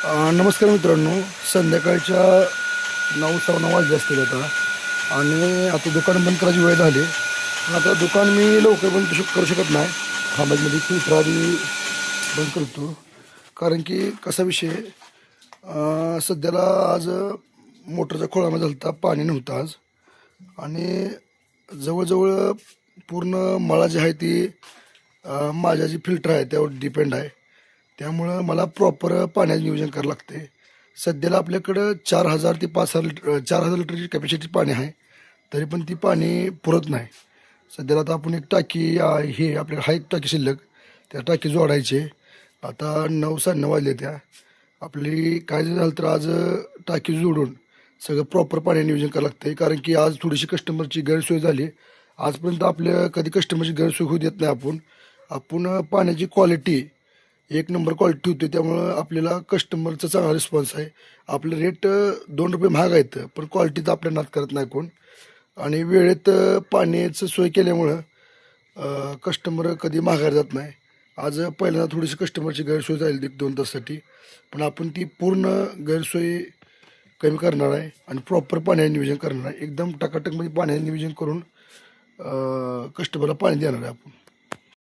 नमस्कार मित्रांनो. संध्याकाळच्या 9:15 वाजले असतील आता आणि आता दुकान बंद करायची वेळ झाली. पण आता दुकान मी लवकर बंद करू शकत नाही. थांबायमध्ये फिल्टर आधी बंद करतो. कारण की कसा विषय सध्याला आज मोटरचा खोळामध्ये झाला होता, पाणी नव्हतं आज. आणि जवळजवळ पूर्ण मळा जी आहे ती माझ्या जी फिल्टर आहे त्यावर डिपेंड आहे. त्यामुळं मला प्रॉपर पाण्याचं नियोजन करावं लागते. सध्याला आपल्याकडं 4,000 ते 5,000 लिटर 4,000 लिटरची कॅपॅसिटी पाणी आहे. तरी पण ती पाणी पुरत नाही. सध्याला आता आपण एक टाकी हे आपल्याकडे आहे एक टाकी शिल्लक, त्या टाकी जोडायची. आता 9:9:30 वाजले त्या. आपली काय जर झालं तर आज टाकी जोडून सगळं प्रॉपर पाणी नियोजन करावं लागते. कारण की आज थोडीशी कस्टमरची गैरसोय झाली. आजपर्यंत आपल्या कधी कस्टमरची गैरसोय होऊ देत नाही आपण. आपण पाण्याची क्वालिटी एक नंबर क्वालिटी होती, त्यामुळं आपल्याला कस्टमरचा चांगला रिस्पॉन्स आहे. आपले रेट ₹2 महाग आहेत, पण क्वालिटीचा आपल्या नाद करत नाही कोण. आणि वेळेत पाण्याचं सोय केल्यामुळं कस्टमर कधी माघार जात नाही. आज पहिल्यांदा थोडीशी कस्टमरची गैरसोय झाली 1-2 तासासाठी, पण आपण ती पूर्ण गैरसोय कमी करणार आहे आणि प्रॉपर पाण्याचं नियोजन करणार आहे. एकदम टकाटकमध्ये पाण्याचं नियोजन करून कस्टमरला पाणी देणार आहे आपण.